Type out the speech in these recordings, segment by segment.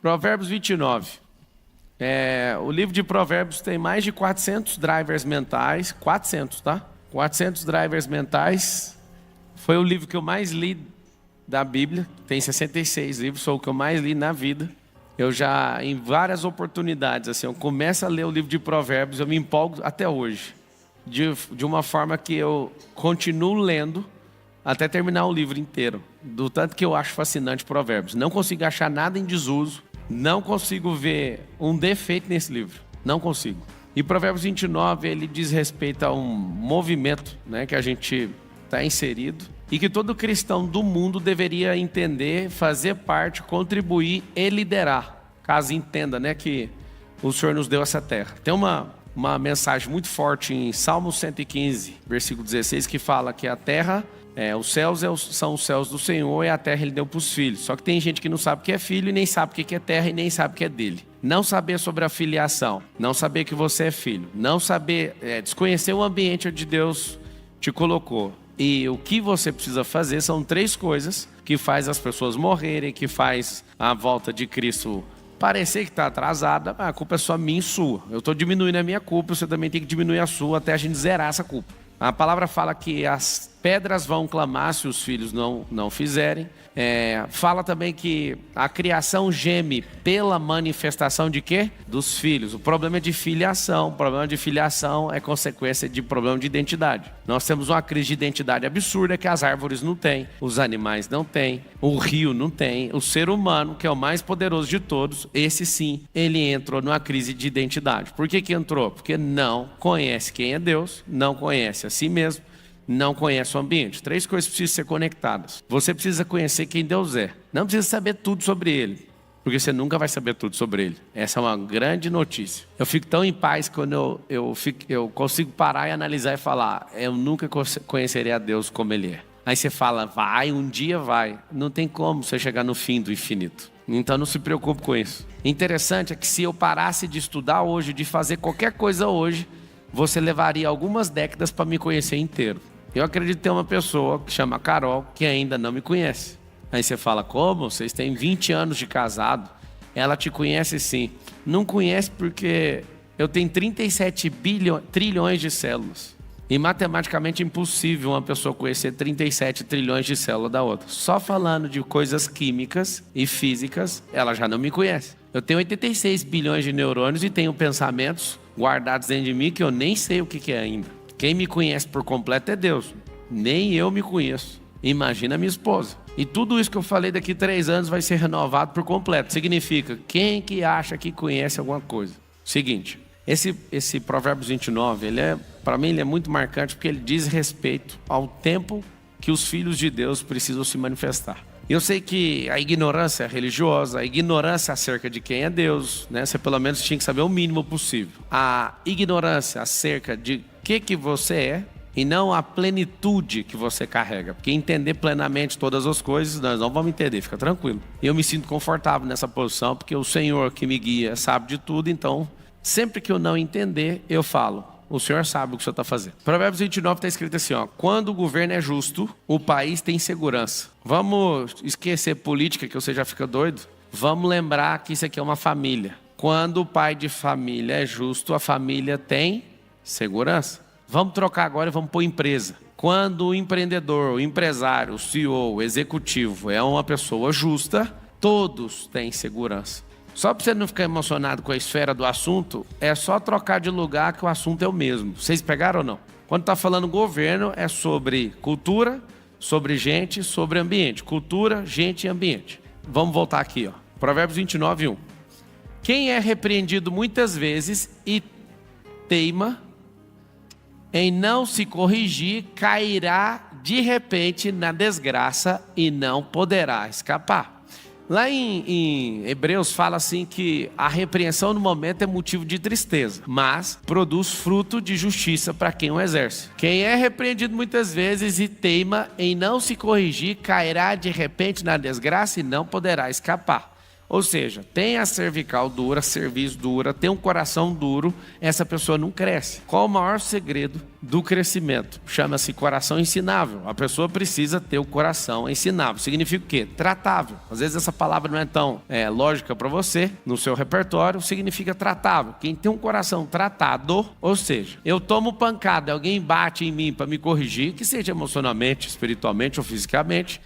Provérbios 29. O livro de Provérbios tem mais de 400 drivers mentais. 400, tá? 400 drivers mentais. Foi o livro que eu mais li da Bíblia. Tem 66 livros, foi o que eu mais li na vida. Eu já, em várias oportunidades, assim, eu começo a ler o livro de Provérbios, eu me empolgo até hoje. De uma forma que eu continuo lendo até terminar o livro inteiro. Do tanto que eu acho fascinante Provérbios. Não consigo achar nada em desuso. Não consigo ver um defeito nesse livro. Não consigo. E Provérbios 29, ele diz respeito a um movimento, né, que a gente está inserido. E que todo cristão do mundo deveria entender, fazer parte, contribuir e liderar. Caso entenda, né, que o Senhor nos deu essa terra. Tem uma mensagem muito forte em Salmo 115, versículo 16, que fala que a terra, os céus são os céus do Senhor e a terra ele deu para os filhos. Só que tem gente que não sabe o que é filho e nem sabe o que é terra e nem sabe o que é dele. Não saber sobre a filiação, não saber que você é filho, não saber, desconhecer o ambiente onde Deus te colocou. E o que você precisa fazer são 3 coisas que faz as pessoas morrerem, que faz a volta de Cristo parecer que está atrasada. A culpa é só minha e sua. Eu estou diminuindo a minha culpa, você também tem que diminuir a sua até a gente zerar essa culpa. A palavra fala que as pedras vão clamar se os filhos não fizerem. Fala também que a criação geme pela manifestação de quê? Dos filhos. O problema é de filiação. O problema de filiação é consequência de problema de identidade. Nós temos uma crise de identidade absurda que as árvores não têm, os animais não têm, o rio não tem. O ser humano, que é o mais poderoso de todos, esse sim, ele entrou numa crise de identidade. Por que entrou? Porque não conhece quem é Deus, não conhece a si mesmo, não conhece o ambiente. 3 coisas precisam ser conectadas. Você precisa conhecer quem Deus é. Não precisa saber tudo sobre Ele, porque você nunca vai saber tudo sobre Ele. Essa é uma grande notícia. Eu fico tão em paz quando eu consigo parar e analisar e falar: eu nunca conhecerei a Deus como Ele é. Aí você fala: um dia vai. Não tem como você chegar no fim do infinito. Então não se preocupe com isso. Interessante é que se eu parasse de estudar hoje, de fazer qualquer coisa hoje, você levaria algumas décadas para me conhecer inteiro. Eu acredito ter uma pessoa que chama Carol, que ainda não me conhece. Aí você fala: como? Vocês têm 20 anos de casado. Ela te conhece sim. Não conhece porque eu tenho 37 trilhões de células. E matematicamente impossível uma pessoa conhecer 37 trilhões de células da outra. Só falando de coisas químicas e físicas, ela já não me conhece. Eu tenho 86 bilhões de neurônios e tenho pensamentos guardados dentro de mim que eu nem sei o que é ainda. Quem me conhece por completo é Deus. Nem eu me conheço. Imagina a minha esposa. E tudo isso que eu falei daqui 3 anos vai ser renovado por completo. Significa, quem que acha que conhece alguma coisa? Seguinte, esse Provérbios 29, para mim ele é muito marcante porque ele diz respeito ao tempo que os filhos de Deus precisam se manifestar. Eu sei que a ignorância religiosa, a ignorância acerca de quem é Deus, né? Você pelo menos tinha que saber o mínimo possível. A ignorância acerca de que você é e não a plenitude que você carrega. Porque entender plenamente todas as coisas, nós não vamos entender, fica tranquilo. E eu me sinto confortável nessa posição, porque o Senhor que me guia sabe de tudo, então sempre que eu não entender, eu falo: o Senhor sabe o que o Senhor está fazendo. Provérbios 29 está escrito assim, quando o governo é justo, o país tem segurança. Vamos esquecer política, que você já fica doido? Vamos lembrar que isso aqui é uma família. Quando o pai de família é justo, a família tem segurança. Vamos trocar agora e vamos pôr empresa. Quando o empreendedor, o empresário, o CEO, o executivo é uma pessoa justa, todos têm segurança. Só para você não ficar emocionado com a esfera do assunto, é só trocar de lugar que o assunto é o mesmo. Vocês pegaram ou não? Quando está falando governo, é sobre cultura, sobre gente, sobre ambiente. Cultura, gente e ambiente. Vamos voltar aqui, Provérbios 29, 1. Quem é repreendido muitas vezes e teima em não se corrigir, cairá de repente na desgraça e não poderá escapar. Lá em Hebreus fala assim que a repreensão no momento é motivo de tristeza, mas produz fruto de justiça para quem o exerce. Quem é repreendido muitas vezes e teima em não se corrigir, cairá de repente na desgraça e não poderá escapar. Ou seja, tem a cervical dura, cerviz dura, tem um coração duro, essa pessoa não cresce. Qual o maior segredo do crescimento. Chama-se coração ensinável. A pessoa precisa ter o coração ensinável. Significa o quê? Tratável. Às vezes essa palavra não é tão lógica para você, no seu repertório, significa tratável. Quem tem um coração tratado, ou seja, eu tomo pancada, alguém bate em mim para me corrigir, que seja emocionalmente, espiritualmente ou fisicamente,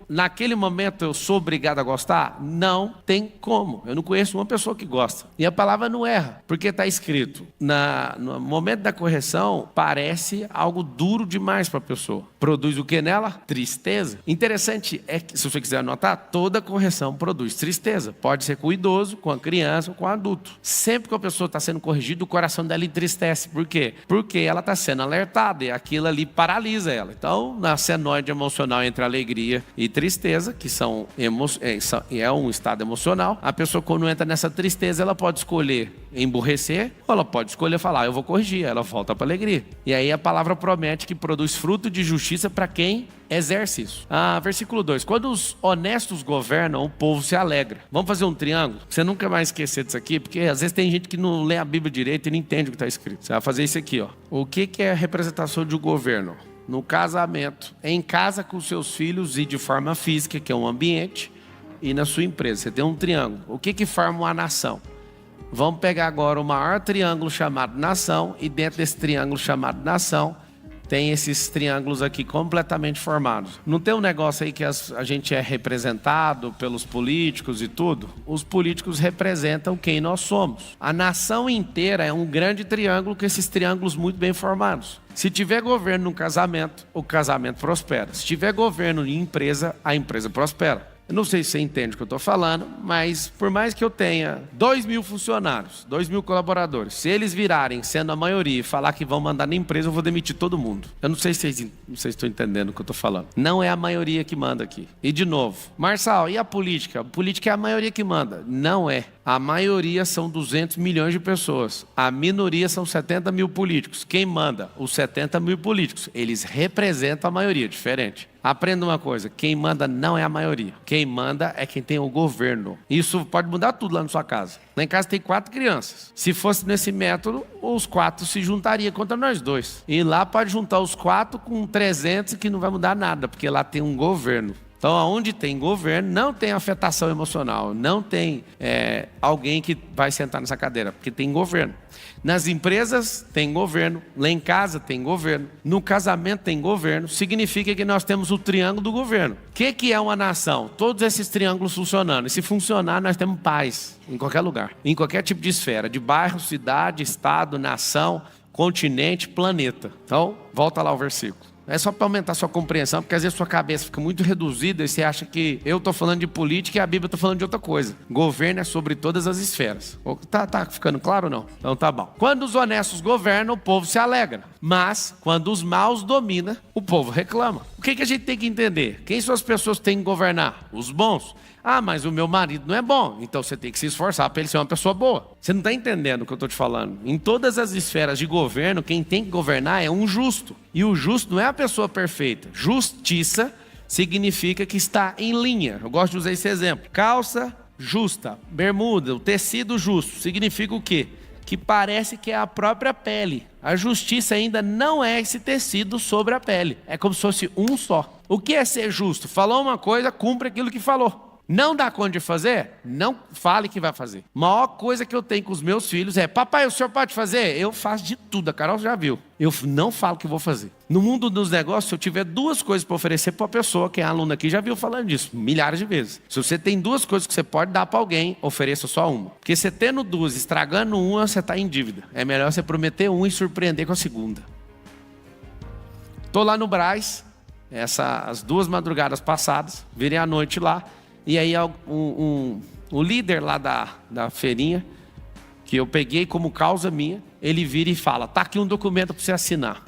naquele momento eu sou obrigado a gostar? Não tem como. Eu não conheço uma pessoa que gosta. E a palavra não erra, porque está escrito, no momento da correção, parece algo duro demais para a pessoa. Produz o que nela? Tristeza. Interessante é que, se você quiser anotar, toda correção produz tristeza. Pode ser com o idoso, com a criança ou com o adulto. Sempre que a pessoa está sendo corrigida, o coração dela entristece. Por quê? Porque ela está sendo alertada e aquilo ali paralisa ela. Então, na senoide emocional entre alegria e tristeza, que é um estado emocional, a pessoa, quando entra nessa tristeza, ela pode escolher emburrecer ou ela pode escolher falar, eu vou corrigir, ela volta para a alegria. E aí a palavra promete que produz fruto de justiça para quem exerce isso. Versículo 2. Quando os honestos governam, o povo se alegra. Vamos fazer um triângulo? Você nunca vai esquecer disso aqui, porque às vezes tem gente que não lê a Bíblia direito e não entende o que está escrito. Você vai fazer isso aqui, ó. O que é a representação de um governo? No casamento, em casa com seus filhos e de forma física, que é um ambiente, e na sua empresa. Você tem um triângulo. O que forma uma nação? Vamos pegar agora o maior triângulo chamado nação, e dentro desse triângulo chamado nação, tem esses triângulos aqui completamente formados. Não tem um negócio aí que a gente é representado pelos políticos e tudo? Os políticos representam quem nós somos. A nação inteira é um grande triângulo com esses triângulos muito bem formados. Se tiver governo no casamento, o casamento prospera. Se tiver governo em empresa, a empresa prospera. Eu não sei se você entende o que eu estou falando, mas por mais que eu tenha 2.000 funcionários, 2.000 colaboradores, se eles virarem, sendo a maioria, e falar que vão mandar na empresa, eu vou demitir todo mundo. Eu não sei se vocês estão entendendo o que eu estou falando. Não é a maioria que manda aqui. E de novo, Marçal, e a política? A política é a maioria que manda. Não é. A maioria são 200 milhões de pessoas. A minoria são 70 mil políticos. Quem manda? Os 70 mil políticos. Eles representam a maioria, diferente. Aprenda uma coisa, quem manda não é a maioria. Quem manda é quem tem o governo. Isso pode mudar tudo lá na sua casa. Lá em casa tem 4 crianças. Se fosse nesse método, os 4 se juntariam contra nós 2. E lá pode juntar os 4 com 300 que não vai mudar nada, porque lá tem um governo. Então, onde tem governo, não tem afetação emocional, não tem alguém que vai sentar nessa cadeira, porque tem governo. Nas empresas tem governo, lá em casa tem governo, no casamento tem governo, significa que nós temos o triângulo do governo. O que é uma nação? Todos esses triângulos funcionando. E se funcionar, nós temos paz em qualquer lugar, em qualquer tipo de esfera, de bairro, cidade, estado, nação, continente, planeta. Então, volta lá ao versículo. É só para aumentar a sua compreensão, porque às vezes a sua cabeça fica muito reduzida e você acha que eu estou falando de política e a Bíblia está falando de outra coisa. Governo é sobre todas as esferas. Tá ficando claro ou não? Então tá bom. Quando os honestos governam, o povo se alegra. Mas, quando os maus dominam, o povo reclama. O que a gente tem que entender? Quem são as pessoas que têm que governar? Os bons. Mas o meu marido não é bom. Então você tem que se esforçar para ele ser uma pessoa boa. Você não está entendendo o que eu estou te falando. Em todas as esferas de governo, quem tem que governar é um justo. E o justo não é a pessoa perfeita. Justiça significa que está em linha. Eu gosto de usar esse exemplo. Calça justa, bermuda, o tecido justo. Significa o quê? Que parece que é a própria pele. A justiça ainda não é esse tecido sobre a pele. É como se fosse um só. O que é ser justo? Falou uma coisa, cumpre aquilo que falou. Não dá conta de fazer? Não fale que vai fazer. A maior coisa que eu tenho com os meus filhos é: papai, o senhor pode fazer? Eu faço de tudo, a Carol já viu. Eu não falo que vou fazer. No mundo dos negócios, se eu tiver 2 coisas para oferecer para uma pessoa, quem é aluno aqui já viu falando disso, milhares de vezes. Se você tem 2 coisas que você pode dar para alguém, ofereça só uma. Porque você tendo 2, estragando uma, você está em dívida. É melhor você prometer uma e surpreender com a segunda. Estou lá no Brás, as 2 madrugadas passadas, virei à noite lá. E aí o líder lá da feirinha, que eu peguei como causa minha, ele vira e fala: tá aqui um documento para você assinar.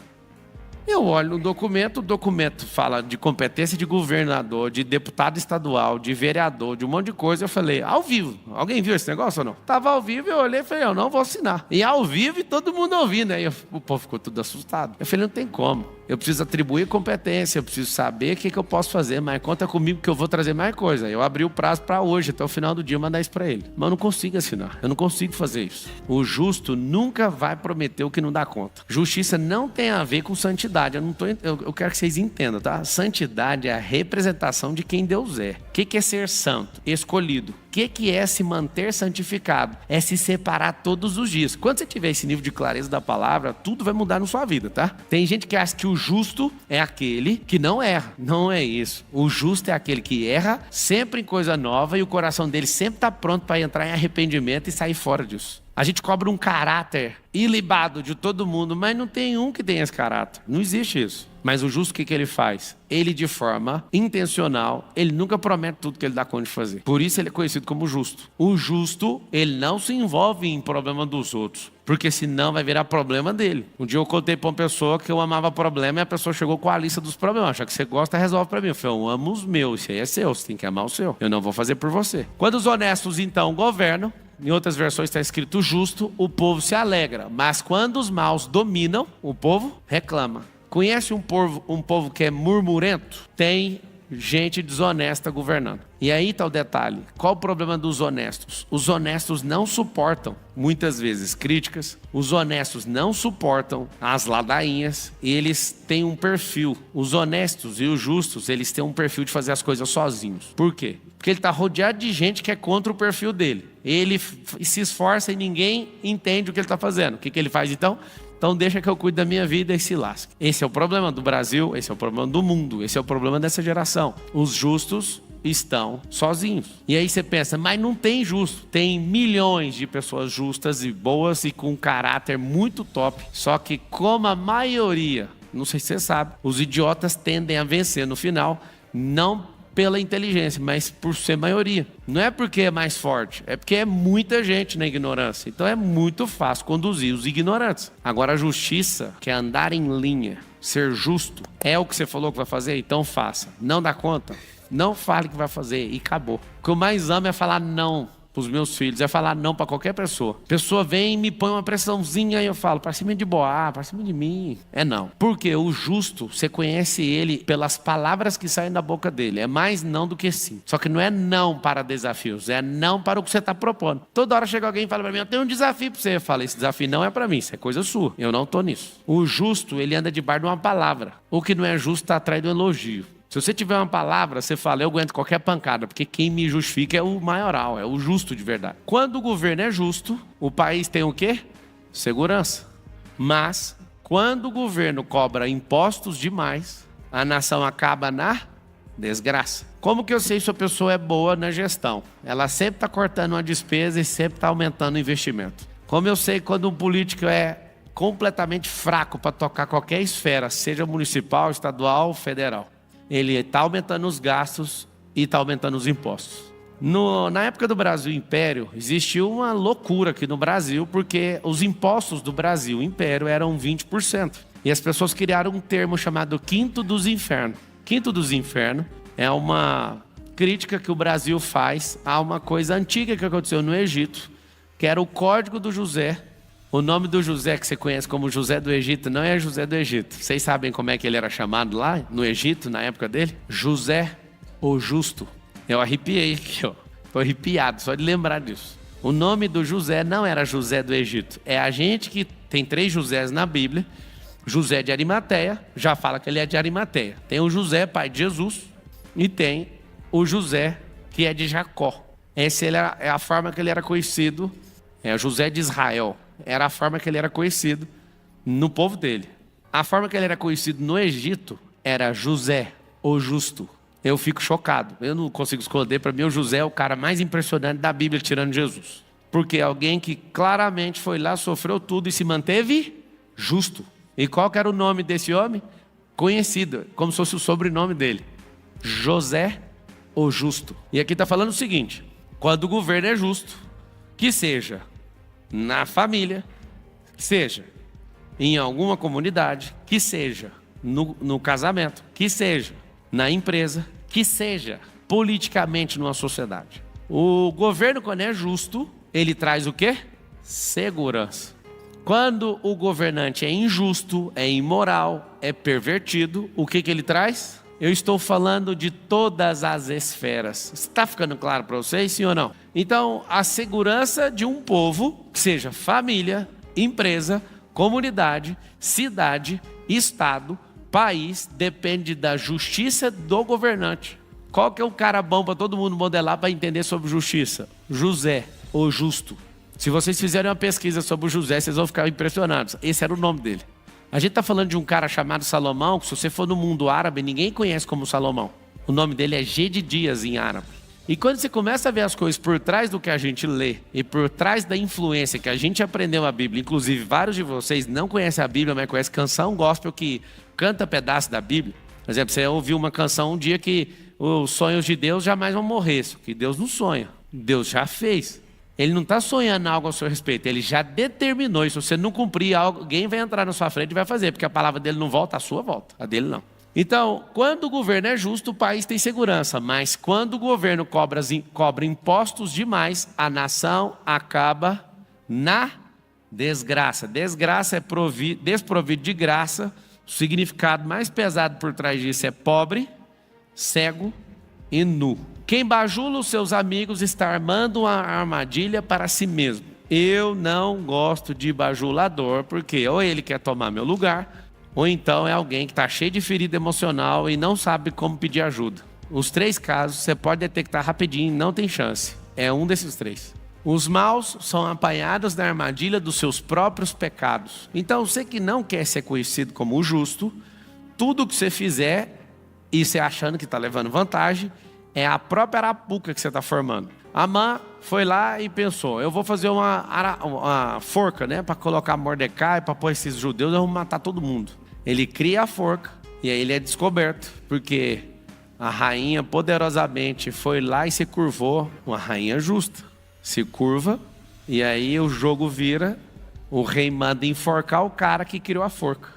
Eu olho no documento, o documento fala de competência de governador, de deputado estadual, de vereador, de um monte de coisa. Eu falei: ao vivo. Alguém viu esse negócio ou não? Estava ao vivo, eu olhei e falei: eu não vou assinar. E ao vivo e todo mundo ouvindo. Aí o povo ficou tudo assustado. Eu falei: não tem como. Eu preciso atribuir competência, eu preciso saber o que eu posso fazer, mas conta comigo que eu vou trazer mais coisa. Eu abri o prazo para hoje, até o final do dia, mandar isso para ele. Mas eu não consigo assinar, eu não consigo fazer isso. O justo nunca vai prometer o que não dá conta. Justiça não tem a ver com santidade. Eu quero que vocês entendam, tá? Santidade é a representação de quem Deus é. O que é ser santo? Escolhido. O que é se manter santificado? É se separar todos os dias. Quando você tiver esse nível de clareza da palavra, tudo vai mudar na sua vida, tá? Tem gente que acha que o justo é aquele que não erra. Não é isso. O justo é aquele que erra sempre em coisa nova e o coração dele sempre está pronto para entrar em arrependimento e sair fora disso. A gente cobra um caráter ilibado de todo mundo, mas não tem um que tenha esse caráter. Não existe isso. Mas o justo, o que ele faz? Ele, de forma intencional, ele nunca promete tudo que ele dá conta de fazer. Por isso ele é conhecido como justo. O justo, ele não se envolve em problema dos outros, porque senão vai virar problema dele. Um dia eu contei para uma pessoa que eu amava problema e a pessoa chegou com a lista dos problemas. Já que você gosta, resolve para mim. Eu falei, eu amo os meus, isso aí é seu, você tem que amar o seu. Eu não vou fazer por você. Quando os honestos, então, governam, em outras versões está escrito justo, o povo se alegra. Mas quando os maus dominam, o povo reclama. Conhece um povo que é murmurento? Tem gente desonesta governando. E aí está o detalhe. Qual o problema dos honestos? Os honestos não suportam, muitas vezes, críticas. Os honestos não suportam as ladainhas. E eles têm um perfil. Os honestos e os justos, eles têm um perfil de fazer as coisas sozinhos. Por quê? Porque ele está rodeado de gente que é contra o perfil dele. Ele se esforça e ninguém entende o que ele está fazendo. O que ele faz então? Então deixa que eu cuide da minha vida e se lasque. Esse é o problema do Brasil, esse é o problema do mundo, esse é o problema dessa geração. Os justos estão sozinhos. E aí você pensa, mas não tem justo. Tem milhões de pessoas justas e boas e com caráter muito top. Só que como a maioria, não sei se você sabe, os idiotas tendem a vencer no final, não pela inteligência, mas por ser maioria. Não é porque é mais forte, é porque é muita gente na ignorância. Então é muito fácil conduzir os ignorantes. Agora a justiça, que é andar em linha, ser justo, é o que você falou que vai fazer, então faça. Não dá conta? Não fale que vai fazer e acabou. O que eu mais amo é falar não para os meus filhos, é falar não para qualquer pessoa. A pessoa vem e me põe uma pressãozinha e eu falo, para cima de Boá, para cima de mim. É não. Porque o justo, você conhece ele pelas palavras que saem da boca dele. É mais não do que sim. Só que não é não para desafios, é não para o que você está propondo. Toda hora chega alguém e fala para mim, eu tenho um desafio para você. Eu falo, esse desafio não é para mim, isso é coisa sua. Eu não estou nisso. O justo, ele anda debaixo de uma palavra. O que não é justo está atrás do elogio. Se você tiver uma palavra, você fala, eu aguento qualquer pancada, porque quem me justifica é o maioral, é o justo de verdade. Quando o governo é justo, o país tem o quê? Segurança. Mas, quando o governo cobra impostos demais, a nação acaba na desgraça. Como que eu sei se a pessoa é boa na gestão? Ela sempre está cortando uma despesa e sempre está aumentando o investimento. Como eu sei quando um político é completamente fraco para tocar qualquer esfera, seja municipal, estadual ou federal? Ele está aumentando os gastos e está aumentando os impostos. Na época do Brasil Império, existiu uma loucura aqui no Brasil, porque os impostos do Brasil Império eram 20%. E as pessoas criaram um termo chamado Quinto dos Infernos. Quinto dos Infernos é uma crítica que o Brasil faz a uma coisa antiga que aconteceu no Egito, que era o Código do José. O nome do José, que você conhece como José do Egito, não é José do Egito. Vocês sabem como é que ele era chamado lá no Egito, na época dele? José, o Justo. Eu arrepiei aqui, ó. Estou arrepiado só de lembrar disso. O nome do José não era José do Egito. É a gente que tem 3 Josés na Bíblia. José de Arimateia, já fala que ele é de Arimateia. Tem o José, pai de Jesus, e tem o José, que é de Jacó. Essa é a forma que ele era conhecido, é o José de Israel. Era a forma que ele era conhecido no povo dele. A forma que ele era conhecido no Egito era José, o Justo. Eu fico chocado. Eu não consigo esconder. Para mim, o José é o cara mais impressionante da Bíblia, tirando Jesus. Porque é alguém que claramente foi lá, sofreu tudo e se manteve justo. E qual que era o nome desse homem? Conhecido, como se fosse o sobrenome dele. José, o Justo. E aqui está falando o seguinte: quando o governo é justo, que seja na família, que seja em alguma comunidade, que seja no casamento, que seja na empresa, que seja politicamente numa sociedade. O governo, quando é justo, ele traz o quê? Segurança. Quando o governante é injusto, é imoral, é pervertido, o que ele traz? Eu estou falando de todas as esferas. Está ficando claro para vocês, sim ou não? Então, a segurança de um povo, que seja família, empresa, comunidade, cidade, estado, país, depende da justiça do governante. Qual que é o cara bom para todo mundo modelar para entender sobre justiça? José, o justo. Se vocês fizerem uma pesquisa sobre o José, vocês vão ficar impressionados. Esse era o nome dele. A gente está falando de um cara chamado Salomão, que se você for no mundo árabe, ninguém conhece como Salomão. O nome dele é Gedidias em árabe. E quando você começa a ver as coisas por trás do que a gente lê e por trás da influência que a gente aprendeu a Bíblia, inclusive vários de vocês não conhecem a Bíblia, mas conhecem canção gospel que canta pedaço da Bíblia. Por exemplo, você ouviu uma canção um dia que os sonhos de Deus jamais vão morrer, que Deus não sonha, Deus já fez. Ele não está sonhando algo a seu respeito, ele já determinou. E se você não cumprir, alguém vai entrar na sua frente e vai fazer, porque a palavra dele não volta, a sua volta, a dele não. Então, quando o governo é justo, o país tem segurança, mas quando o governo cobra impostos demais, a nação acaba na desgraça. Desgraça é desprovido de graça. O significado mais pesado por trás disso é pobre, cego e nu. Quem bajula os seus amigos está armando uma armadilha para si mesmo. Eu não gosto de bajulador, porque ou ele quer tomar meu lugar, ou então é alguém que está cheio de ferida emocional e não sabe como pedir ajuda. Os 3 casos você pode detectar rapidinho, não tem chance. É um desses 3. Os maus são apanhados na armadilha dos seus próprios pecados. Então, você que não quer ser conhecido como o justo, tudo que você fizer, e você achando que está levando vantagem, é a própria arapuca que você está formando. Amã foi lá e pensou, eu vou fazer uma forca, né, para colocar Mordecai, para pôr esses judeus, eu vou matar todo mundo. Ele cria a forca, e aí ele é descoberto, porque a rainha poderosamente foi lá e se curvou, uma rainha justa. Se curva, e aí o jogo vira, o rei manda enforcar o cara que criou a forca.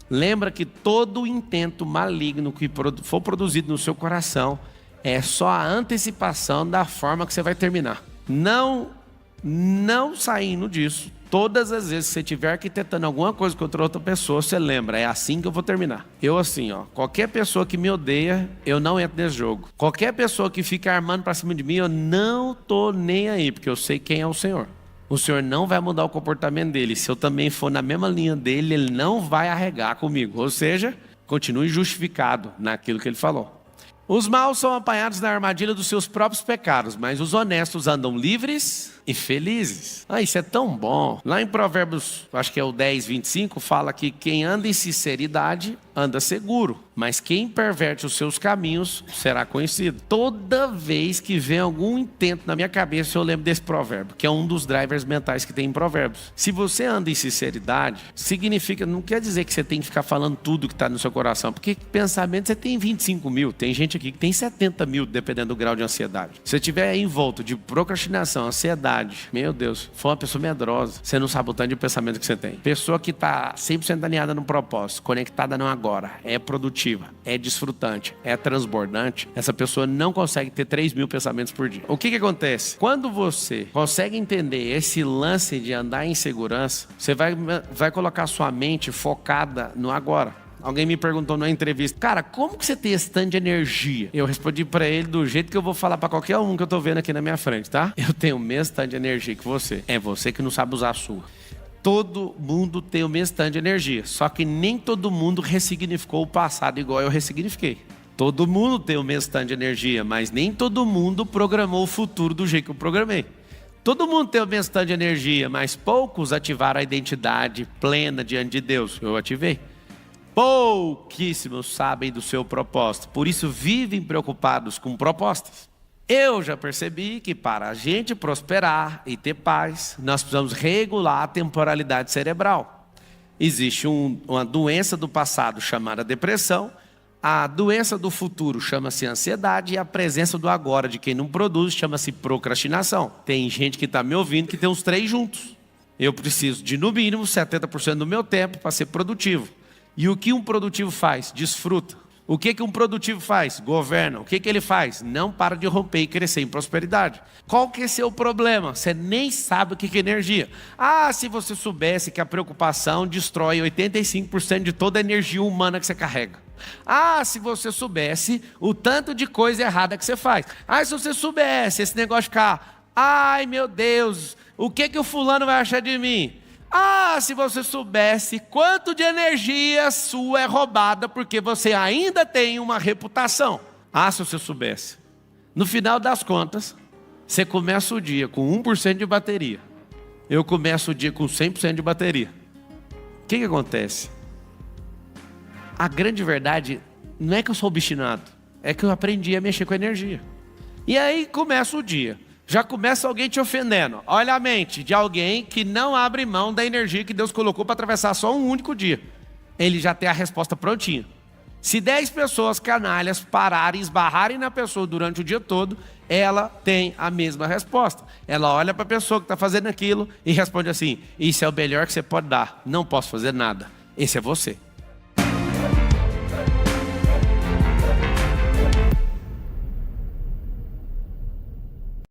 Lembra que todo intento maligno que for produzido no seu coração é só a antecipação da forma que você vai terminar. Não saindo disso, todas as vezes que você estiver arquitetando alguma coisa contra outra pessoa, você lembra, é assim que eu vou terminar. Eu assim, qualquer pessoa que me odeia, eu não entro nesse jogo. Qualquer pessoa que fica armando pra cima de mim, eu não tô nem aí, porque eu sei quem é o Senhor. O Senhor não vai mudar o comportamento dele. Se eu também for na mesma linha dele, ele não vai arregar comigo. Ou seja, continue justificado naquilo que ele falou. Os maus são apanhados na armadilha dos seus próprios pecados, mas os honestos andam livres e felizes. Isso é tão bom. Lá em Provérbios, acho que é o 10, 25, fala que quem anda em sinceridade anda seguro, mas quem perverte os seus caminhos será conhecido. Toda vez que vem algum intento na minha cabeça, eu lembro desse provérbio, que é um dos drivers mentais que tem em Provérbios. Se você anda em sinceridade, significa, não quer dizer que você tem que ficar falando tudo que está no seu coração, porque pensamento você tem 25 mil, tem gente aqui que tem 70 mil, dependendo do grau de ansiedade. Se você estiver envolto de procrastinação, ansiedade, meu Deus, foi uma pessoa medrosa, você não sabe o tanto de pensamento que você tem. Pessoa que está 100% alinhada no propósito, conectada no agora, é produtiva, é desfrutante, é transbordante, essa pessoa não consegue ter 3 mil pensamentos por dia. O que acontece? Quando você consegue entender esse lance de andar em segurança, você vai colocar sua mente focada no agora. Alguém me perguntou numa entrevista, cara, como que você tem esse tanto de energia? Eu respondi pra ele do jeito que eu vou falar pra qualquer um que eu tô vendo aqui na minha frente, tá? Eu tenho o mesmo tanto de energia que você. É você que não sabe usar a sua. Todo mundo tem o mesmo tanto de energia, só que nem todo mundo ressignificou o passado igual eu ressignifiquei. Todo mundo tem o mesmo tanto de energia, mas nem todo mundo programou o futuro do jeito que eu programei. Todo mundo tem o mesmo tanto de energia, mas poucos ativaram a identidade plena diante de Deus. Eu ativei. Pouquíssimos sabem do seu propósito, por isso vivem preocupados com propostas. Eu já percebi que para a gente prosperar e ter paz, nós precisamos regular a temporalidade cerebral. Existe uma doença do passado chamada depressão, a doença do futuro chama-se ansiedade e a presença do agora de quem não produz chama-se procrastinação. Tem gente que está me ouvindo que tem os 3 juntos. Eu preciso de no mínimo 70% do meu tempo para ser produtivo. E o que um produtivo faz? Desfruta. O que um produtivo faz? Governa. O que ele faz? Não para de romper e crescer em prosperidade. Qual que é seu problema? Você nem sabe o que é energia. Se você soubesse que a preocupação destrói 85% de toda a energia humana que você carrega. Se você soubesse o tanto de coisa errada que você faz. Se você soubesse esse negócio de ficar, ai meu Deus, o que o fulano vai achar de mim? Se você soubesse quanto de energia sua é roubada porque você ainda tem uma reputação. Se você soubesse. No final das contas, você começa o dia com 1% de bateria. Eu começo o dia com 100% de bateria. O que acontece? A grande verdade não é que eu sou obstinado, é que eu aprendi a mexer com a energia. E aí começa o dia. Já começa alguém te ofendendo. Olha a mente de alguém que não abre mão da energia que Deus colocou para atravessar só um único dia. Ele já tem a resposta prontinha. Se 10 pessoas canalhas pararem, esbarrarem na pessoa durante o dia todo, ela tem a mesma resposta. Ela olha para a pessoa que está fazendo aquilo e responde assim: isso é o melhor que você pode dar, não posso fazer nada. Esse é você.